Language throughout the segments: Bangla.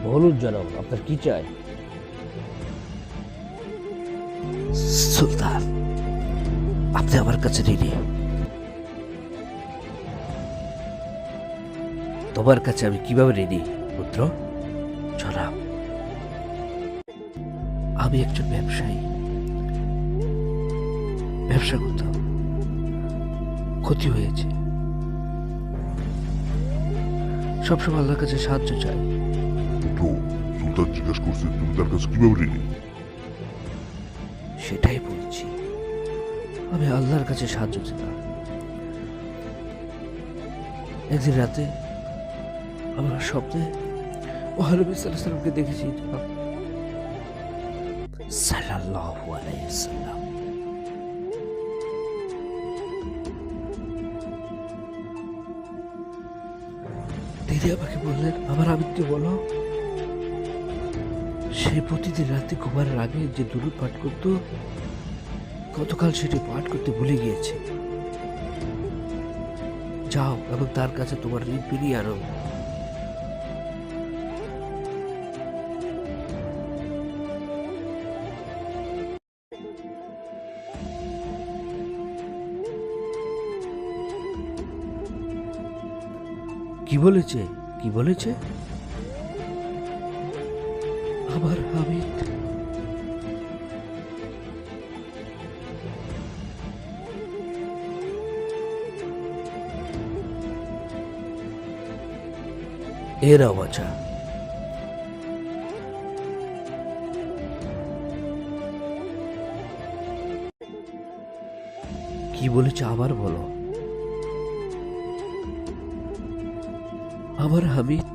বলুন জনাব, আপনার কি চাই? সুলতান, আপনি আমার কাছে ঋণী। তোমার কাছে আমি কিভাবে ঋণী পুত্র? জনাব, আমি একজন ব্যবসায়ী। ব্যবসাগত ক্ষতি হয়েছে, সবসময় আল্লাহর কাছে সাহায্য চাই। তো সুলতান জিজ্ঞাসা করছে তুমি তার কাছে কিভাবে ঋণী? সেটাই বলছি, আমি আল্লাহর কাছে সাহায্য চাইলাম। একদিন রাতে আমরা স্বপ্নে মহানবী সাল্লাল্লাহু আলাইহি সাল্লামকে দেখেছি। সাল্লাল্লাহু আলাইহি সাল্লাম তিনি আমাকে বললেন, আমার আবিদকে বলো সে প্রতিদিন রাতে ঘুমানোর আগে যে দুরূদ পাঠ করত, গতকাল সেটি পাঠ করতে ভুলে গিয়েছে। যাও এবং তার কাছে তোমার ঋণ ফিরিয়ে আনো। কি বলেছে? কি বলেছে? আমার হামিদ এরাও বাঁচা। কি বলেছে আবার বলো। আমার হামিদ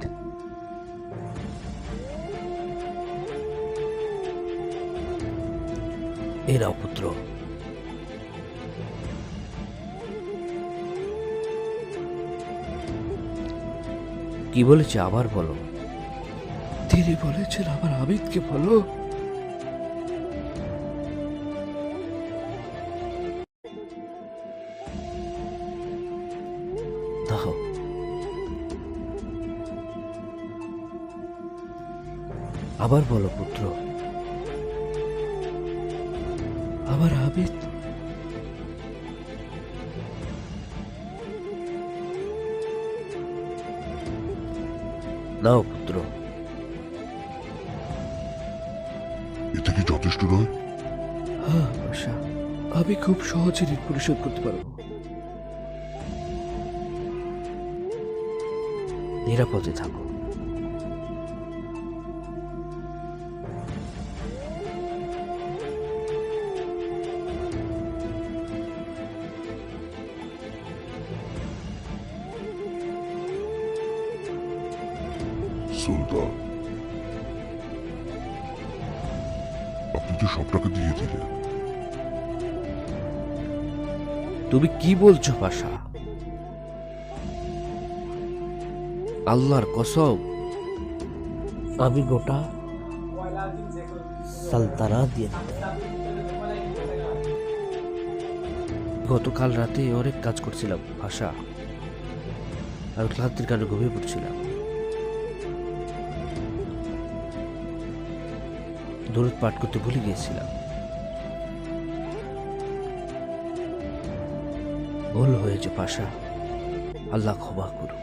এরাও পুত্র। কি বলেছে আবার বলো। তিনি বলেছেন আমার হামিদকে বলো দাও। আবার বলো পুত্র। আমার হামিদ নাও পুত্র। এতে কি যথেষ্ট নয়? হ্যাঁ বাদশাহ, আমি খুব সহজে ঋণ পরিশোধ করতে পারবো। নিরাপদে থাকো। সুলতান, আপনি তো সব টাকা দিয়ে দিলেন। তুমি কি বলছো পাশা? আল্লাহর কসম, আমি গোটা সালতানা দিয়ে দিতাম। গতকাল রাতে অনেক কাজ করছিলাম পাশা, আর ক্লান্তির কারণে ঘুমিয়ে পড়ছিলাম। দরুদ পাঠ করতে ভুলে গিয়েছিলাম। ভুল হয়েছে পাশা, আল্লাহ ক্ষমা করুন।